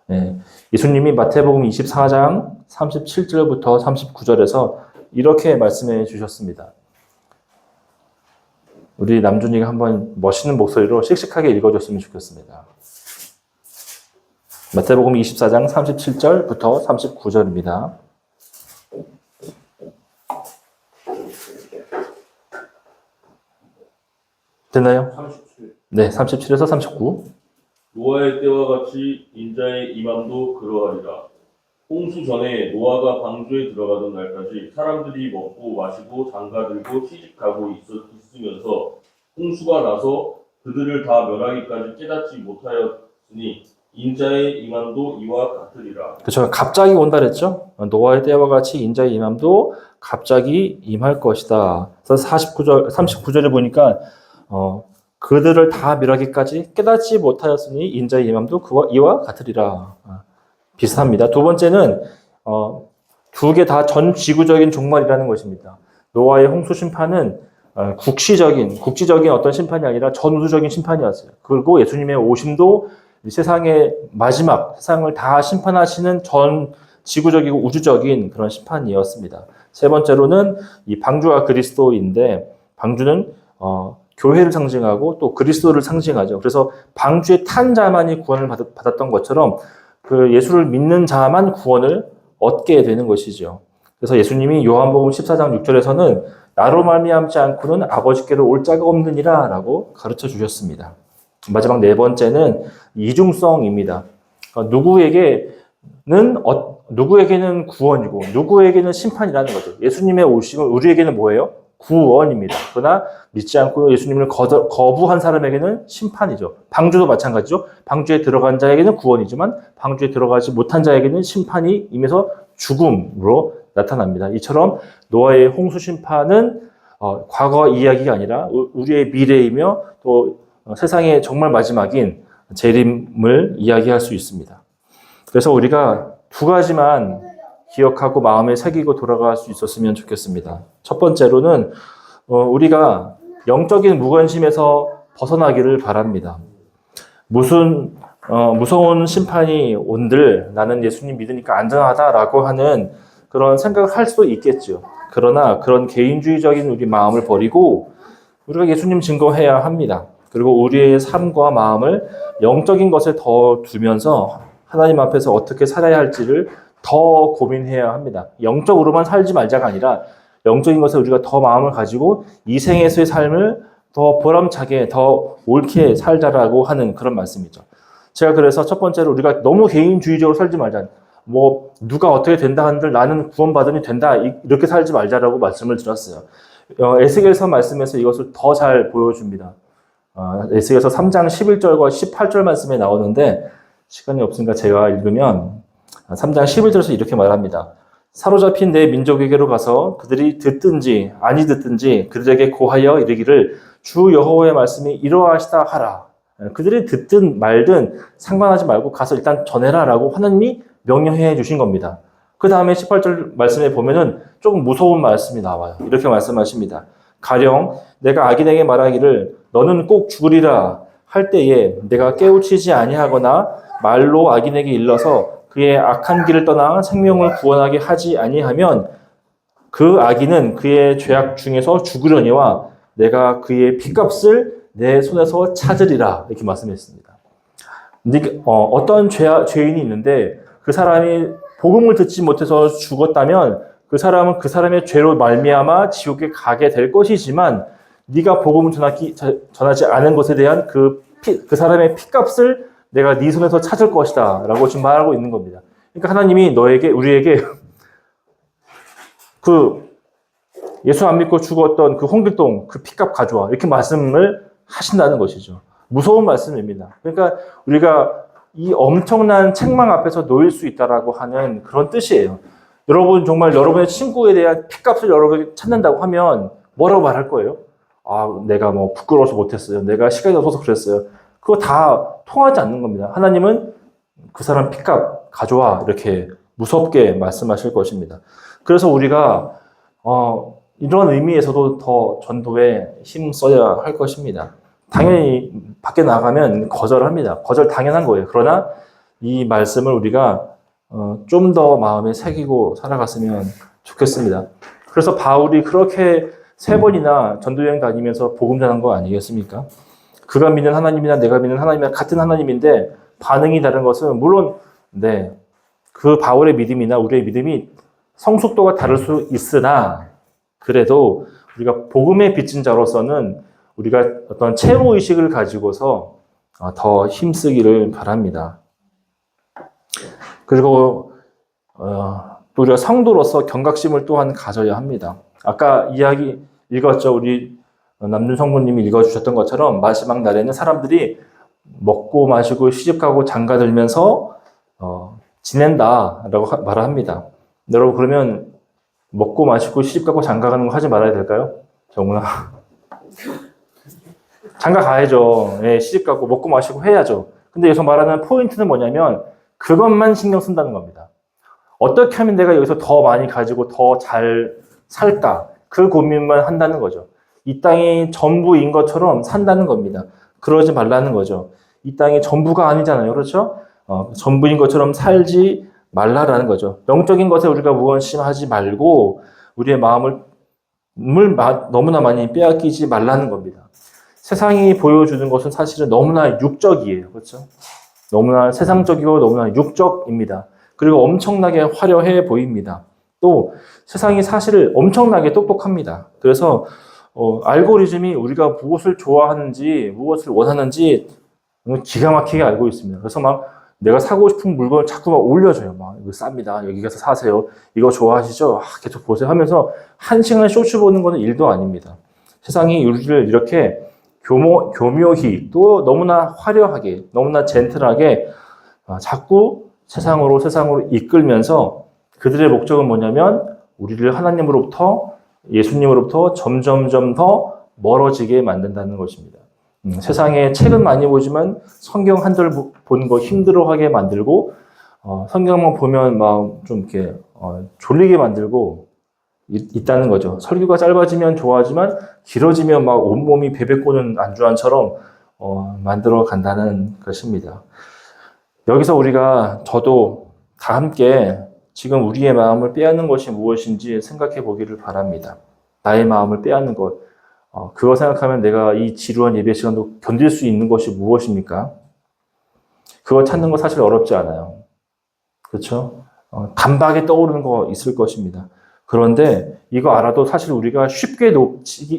네. 예수님이 마태복음 24장 37절부터 39절에서 이렇게 말씀해 주셨습니다. 우리 남준이가 한번 멋있는 목소리로 씩씩하게 읽어줬으면 좋겠습니다. 마태복음 24장 37절부터 39절입니다. 됐나요? 37. 네, 37에서 39. 노아의 때와 같이 인자의 임함도 그러하리라. 홍수 전에 노아가 방주에 들어가던 날까지 사람들이 먹고 마시고 장가들고 시집가고 있으면서 홍수가 나서 그들을 다 멸하기까지 깨닫지 못하였으니 인자의 임함도 이와 같으리라. 그렇죠. 갑자기 온다 그랬죠. 노아의 때와 같이 인자의 임함도 갑자기 임할 것이다. 그래서 39절에 보니까 그들을 다 멸하기까지 깨닫지 못하였으니 인자의 임함도 이와 같으리라. 비슷합니다. 두 번째는 두 개 다 전 지구적인 종말이라는 것입니다. 노아의 홍수 심판은 국지적인 어떤 심판이 아니라 전 우주적인 심판이었어요. 그리고 예수님의 오심도 세상의 마지막, 세상을 다 심판하시는 전 지구적이고 우주적인 그런 심판이었습니다. 세 번째로는 이 방주가 그리스도인데, 방주는 교회를 상징하고 또 그리스도를 상징하죠. 그래서 방주에 탄 자만이 구원을 받았던 것처럼 그 예수를 믿는 자만 구원을 얻게 되는 것이죠. 그래서 예수님이 요한복음 14장 6절에서는 나로 말미암지 않고는 아버지께로 올 자가 없느니라 라고 가르쳐 주셨습니다. 마지막 네 번째는 이중성입니다. 누구에게는 구원이고 누구에게는 심판이라는 거죠. 예수님의 오심은 우리에게는 뭐예요? 구원입니다. 그러나 믿지 않고 예수님을 거부한 사람에게는 심판이죠. 방주도 마찬가지죠. 방주에 들어간 자에게는 구원이지만 방주에 들어가지 못한 자에게는 심판이 임해서 죽음으로 나타납니다. 이처럼 노아의 홍수 심판은 과거 이야기가 아니라 우리의 미래이며 또 세상의 정말 마지막인 재림을 이야기할 수 있습니다. 그래서 우리가 두 가지만 기억하고 마음에 새기고 돌아갈 수 있었으면 좋겠습니다. 첫 번째로는 우리가 영적인 무관심에서 벗어나기를 바랍니다. 무서운 심판이 온들 나는 예수님 믿으니까 안전하다라고 하는 그런 생각을 할 수도 있겠죠. 그러나 그런 개인주의적인 우리 마음을 버리고 우리가 예수님 증거해야 합니다. 그리고 우리의 삶과 마음을 영적인 것에 더 두면서 하나님 앞에서 어떻게 살아야 할지를 더 고민해야 합니다. 영적으로만 살지 말자가 아니라 영적인 것에 우리가 더 마음을 가지고 이 생에서의 삶을 더 보람차게, 더 옳게 살자라고 하는 그런 말씀이죠. 제가 그래서 첫 번째로 우리가 너무 개인주의적으로 살지 말자. 누가 어떻게 된다 한들 나는 구원받으면 된다. 이렇게 살지 말자라고 말씀을 드렸어요. 에스겔서 말씀에서 이것을 더 잘 보여줍니다. 에스겔서 3장 11절과 18절 말씀에 나오는데 시간이 없으니까 제가 읽으면 3장 11절에서 이렇게 말합니다. 사로잡힌 내 민족에게로 가서 그들이 듣든지 아니 듣든지 그들에게 고하여 이르기를 주 여호와의 말씀이 이러하시다 하라. 그들이 듣든 말든 상관하지 말고 가서 일단 전해라라고 하나님이 명령해 주신 겁니다. 그 다음에 18절 말씀에 보면은 조금 무서운 말씀이 나와요. 이렇게 말씀하십니다. 가령 내가 악인에게 말하기를 너는 꼭 죽으리라 할 때에 내가 깨우치지 아니하거나 말로 악인에게 일러서 그의 악한 길을 떠나 생명을 구원하게 하지 아니하면 그 악인은 그의 죄악 중에서 죽으려니와 내가 그의 피값을 내 손에서 찾으리라 이렇게 말씀했습니다. 어떤 죄인이 있는데 그 사람이 복음을 듣지 못해서 죽었다면 그 사람은 그 사람의 죄로 말미암아 지옥에 가게 될 것이지만 네가 복음을 전하지 않은 것에 대한 그 사람의 피값을 내가 네 손에서 찾을 것이다 라고 지금 말하고 있는 겁니다. 그러니까 하나님이 우리에게 그 예수 안 믿고 죽었던 그 홍길동 그 피값 가져와 이렇게 말씀을 하신다는 것이죠. 무서운 말씀입니다. 그러니까 우리가 이 엄청난 책망 앞에서 놓일 수 있다라고 하는 그런 뜻이에요. 여러분 정말 여러분의 친구에 대한 피값을 여러분이 찾는다고 하면 뭐라고 말할 거예요? 내가 부끄러워서 못했어요. 내가 시간이 없어서 그랬어요. 그거 다 통하지 않는 겁니다. 하나님은 그 사람 피값 가져와 이렇게 무섭게 말씀하실 것입니다. 그래서 우리가 이런 의미에서도 더 전도에 힘 써야 할 것입니다. 당연히 밖에 나가면 거절합니다. 거절 당연한 거예요. 그러나 이 말씀을 우리가 좀 더 마음에 새기고 살아갔으면 좋겠습니다. 그래서 바울이 그렇게 3번이나 전도여행 다니면서 복음 전한 거 아니겠습니까? 그가 믿는 하나님이나 내가 믿는 하나님이나 같은 하나님인데 반응이 다른 것은 물론 그 바울의 믿음이나 우리의 믿음이 성숙도가 다를 수 있으나 그래도 우리가 복음의 빚진 자로서는 우리가 어떤 채무의식을 가지고서 더 힘쓰기를 바랍니다. 그리고 또 우리가 성도로서 경각심을 또한 가져야 합니다. 아까 이야기 읽었죠. 우리 남준 성모님이 읽어주셨던 것처럼 마지막 날에는 사람들이 먹고 마시고 시집가고 장가들면서 지낸다라고 말을 합니다. 여러분 그러면 먹고 마시고 시집가고 장가가는 거 하지 말아야 될까요? 정훈아. 장가 가야죠. 시집가고 먹고 마시고 해야죠. 근데 여기서 말하는 포인트는 뭐냐면 그것만 신경 쓴다는 겁니다. 어떻게 하면 내가 여기서 더 많이 가지고 더 잘 살까? 그 고민만 한다는 거죠. 이 땅이 전부인 것처럼 산다는 겁니다. 그러지 말라는 거죠. 이 땅이 전부가 아니잖아요. 그렇죠? 전부인 것처럼 살지 말라라는 거죠. 영적인 것에 우리가 무관심하지 말고 우리의 마음을 너무나 많이 빼앗기지 말라는 겁니다. 세상이 보여주는 것은 사실은 너무나 육적이에요. 그렇죠? 너무나 세상적이고 너무나 육적입니다. 그리고 엄청나게 화려해 보입니다. 또 세상이 사실 엄청나게 똑똑합니다. 그래서 알고리즘이 우리가 무엇을 좋아하는지 무엇을 원하는지 기가 막히게 알고 있습니다. 그래서 막 내가 사고 싶은 물건을 자꾸 막 올려줘요. 이거 쌉니다. 여기 가서 사세요. 이거 좋아하시죠? 계속 보세요 하면서 1시간 쇼츠 보는 것은 일도 아닙니다. 세상이 우리를 이렇게 교묘히 또 너무나 화려하게 너무나 젠틀하게 자꾸 세상으로 이끌면서 그들의 목적은 뭐냐면 우리를 하나님으로부터 예수님으로부터 점점점 더 멀어지게 만든다는 것입니다. 세상에 책은 많이 보지만 성경 한 절 보는 거 힘들어하게 만들고 성경만 보면 막 좀 이렇게 졸리게 만들고 있다는 거죠. 설교가 짧아지면 좋아하지만 길어지면 막 온몸이 베베 꼬는 안주환처럼 만들어 간다는 것입니다. 여기서 우리가 저도 다 함께 지금 우리의 마음을 빼앗는 것이 무엇인지 생각해 보기를 바랍니다. 나의 마음을 빼앗는 것. 그거 생각하면 내가 이 지루한 예배 시간도 견딜 수 있는 것이 무엇입니까? 그거 찾는 거 사실 어렵지 않아요. 그렇죠? 단박에 떠오르는 거 있을 것입니다. 그런데 이거 알아도 사실 우리가 쉽게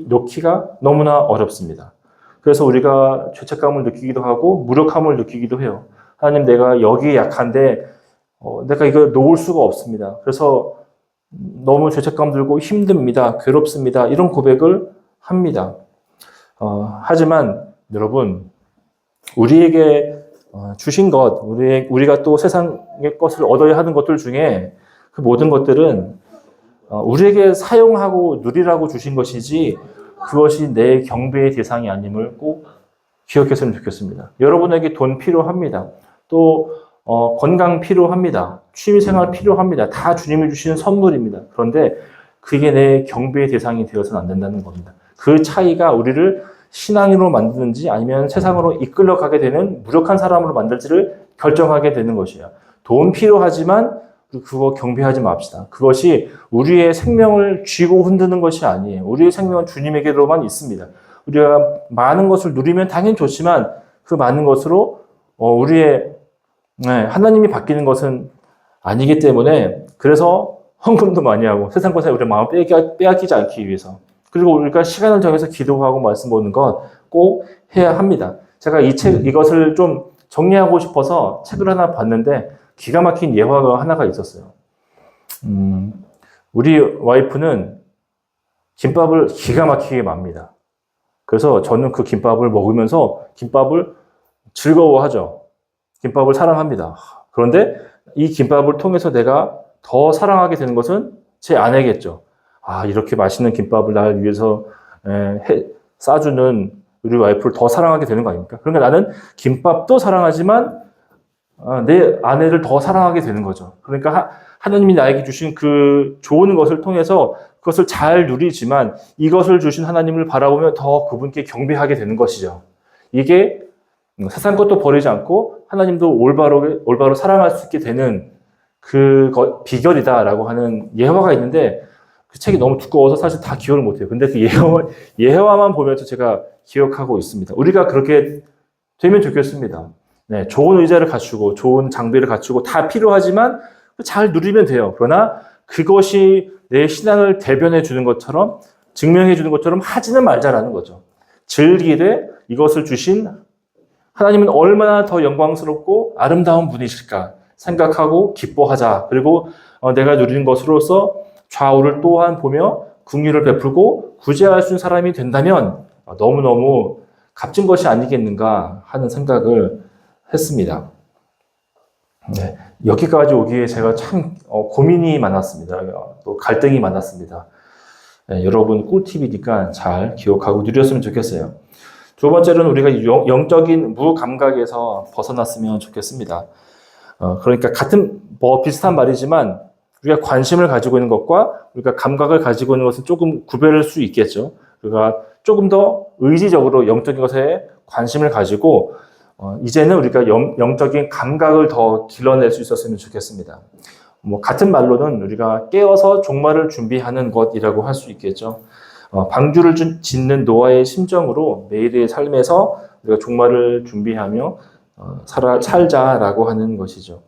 놓기가 너무나 어렵습니다. 그래서 우리가 죄책감을 느끼기도 하고 무력함을 느끼기도 해요. 하나님, 내가 여기에 약한데 내가 이걸 놓을 수가 없습니다. 그래서 너무 죄책감 들고 힘듭니다. 괴롭습니다. 이런 고백을 합니다. 하지만 여러분, 우리에게 주신 것, 우리가 또 세상의 것을 얻어야 하는 것들 중에 그 모든 것들은 우리에게 사용하고 누리라고 주신 것이지 그것이 내 경배의 대상이 아님을 꼭 기억했으면 좋겠습니다. 여러분에게 돈 필요합니다. 또 건강 필요합니다. 취미생활 필요합니다. 다 주님이 주시는 선물입니다. 그런데 그게 내 경배의 대상이 되어서는 안 된다는 겁니다. 그 차이가 우리를 신앙인으로 만드는지 아니면 세상으로 이끌려가게 되는 무력한 사람으로 만들지를 결정하게 되는 것이에요. 돈 필요하지만 그거 경배하지 맙시다. 그것이 우리의 생명을 쥐고 흔드는 것이 아니에요. 우리의 생명은 주님에게로만 있습니다. 우리가 많은 것을 누리면 당연히 좋지만 그 많은 것으로 우리의 하나님이 바뀌는 것은 아니기 때문에 그래서 헌금도 많이 하고 세상 것에 우리의 마음을 빼앗기지 않기 위해서 그리고 우리가 시간을 정해서 기도하고 말씀 보는 건 꼭 해야 합니다. 제가 이것을 좀 정리하고 싶어서 책을 하나 봤는데 기가 막힌 예화가 하나가 있었어요. 우리 와이프는 김밥을 기가 막히게 맙니다. 그래서 저는 그 김밥을 먹으면서 김밥을 즐거워하죠. 김밥을 사랑합니다. 그런데 이 김밥을 통해서 내가 더 사랑하게 되는 것은 제 아내겠죠. 이렇게 맛있는 김밥을 나를 위해서 싸주는 우리 와이프를 더 사랑하게 되는 거 아닙니까? 그러니까 나는 김밥도 사랑하지만 내 아내를 더 사랑하게 되는 거죠. 그러니까 하나님이 나에게 주신 그 좋은 것을 통해서 그것을 잘 누리지만 이것을 주신 하나님을 바라보며 더 그분께 경배하게 되는 것이죠. 이게 세상 것도 버리지 않고 하나님도 올바로 사랑할 수 있게 되는 그 비결이다라고 하는 예화가 있는데 그 책이 너무 두꺼워서 사실 다 기억을 못해요. 근데 그 예화만 보면서 제가 기억하고 있습니다. 우리가 그렇게 되면 좋겠습니다. 네, 좋은 의자를 갖추고 좋은 장비를 갖추고 다 필요하지만 잘 누리면 돼요. 그러나 그것이 내 신앙을 대변해 주는 것처럼 증명해 주는 것처럼 하지는 말자라는 거죠. 즐기되 이것을 주신 하나님은 얼마나 더 영광스럽고 아름다운 분이실까 생각하고 기뻐하자. 그리고 내가 누리는 것으로서 좌우를 또한 보며 긍휼을 베풀고 구제할 수 있는 사람이 된다면 너무너무 값진 것이 아니겠는가 하는 생각을 했습니다. 네, 여기까지 오기에 제가 참 고민이 많았습니다. 또 갈등이 많았습니다. 네, 여러분 꿀팁이니까 잘 기억하고 누렸으면 좋겠어요. 두 번째로는 우리가 영적인 무감각에서 벗어났으면 좋겠습니다. 그러니까 비슷한 말이지만 우리가 관심을 가지고 있는 것과 우리가 감각을 가지고 있는 것은 조금 구별할 수 있겠죠. 그러니까 조금 더 의지적으로 영적인 것에 관심을 가지고 이제는 우리가 영적인 감각을 더 길러낼 수 있었으면 좋겠습니다. 같은 말로는 우리가 깨어서 종말을 준비하는 것이라고 할 수 있겠죠. 방주를 짓는 노아의 심정으로 매일의 삶에서 우리가 종말을 준비하며 살자라고 하는 것이죠.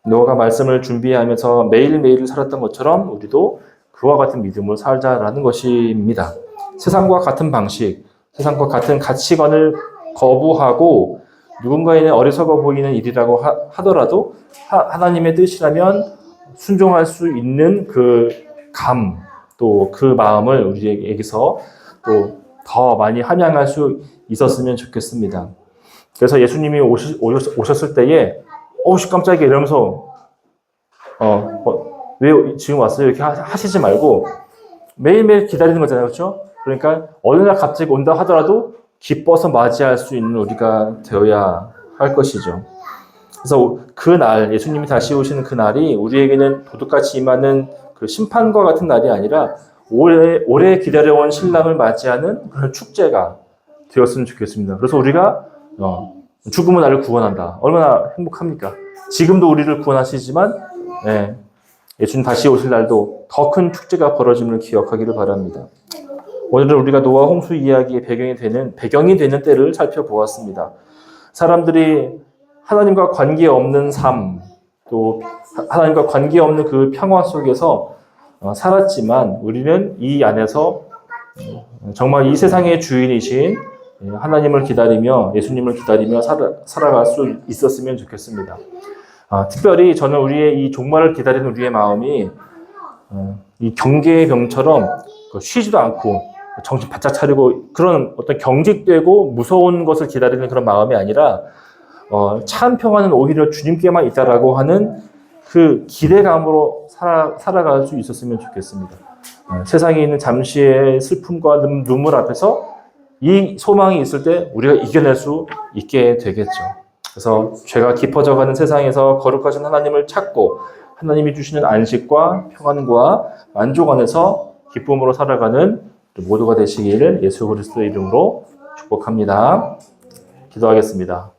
노아가 말씀을 준비하면서 매일매일을 살았던 것처럼 우리도 그와 같은 믿음을 살자라는 것입니다. 세상과 같은 방식, 세상과 같은 가치관을 거부하고 누군가에는 어리석어 보이는 일이라고 하더라도 하나님의 뜻이라면 순종할 수 있는 그 또 그 마음을 우리에게서 또 더 많이 함양할 수 있었으면 좋겠습니다. 그래서 예수님이 오셨을 때에 깜짝이야 이러면서 왜 지금 왔어요? 이렇게 하시지 말고 매일매일 기다리는 거잖아요. 그렇죠? 그러니까 어느 날 갑자기 온다 하더라도 기뻐서 맞이할 수 있는 우리가 되어야 할 것이죠. 그래서 그날, 예수님이 다시 오시는 그날이 우리에게는 도둑같이 임하는 그 심판과 같은 날이 아니라 오래 기다려온 신랑을 맞이하는 그런 축제가 되었으면 좋겠습니다. 그래서 우리가 죽음은 나를 구원한다. 얼마나 행복합니까? 지금도 우리를 구원하시지만 예수님 다시 오실 날도 더 큰 축제가 벌어짐을 기억하기를 바랍니다. 오늘은 우리가 노아 홍수 이야기의 배경이 되는 때를 살펴보았습니다. 사람들이 하나님과 관계없는 삶, 또 하나님과 관계없는 그 평화 속에서 살았지만 우리는 이 안에서 정말 이 세상의 주인이신 하나님을 기다리며 예수님을 기다리며 살아갈 수 있었으면 좋겠습니다. 특별히 저는 우리의 이 종말을 기다리는 우리의 마음이 이 경계의 병처럼 쉬지도 않고 정신 바짝 차리고 그런 어떤 경직되고 무서운 것을 기다리는 그런 마음이 아니라 참 평화는 오히려 주님께만 있다라고 하는 그 기대감으로 살아갈 수 있었으면 좋겠습니다. 세상에 있는 잠시의 슬픔과 눈물 앞에서 이 소망이 있을 때 우리가 이겨낼 수 있게 되겠죠. 그래서 죄가 깊어져가는 세상에서 거룩하신 하나님을 찾고 하나님이 주시는 안식과 평안과 만족 안에서 기쁨으로 살아가는 모두가 되시기를 예수 그리스도의 이름으로 축복합니다. 기도하겠습니다.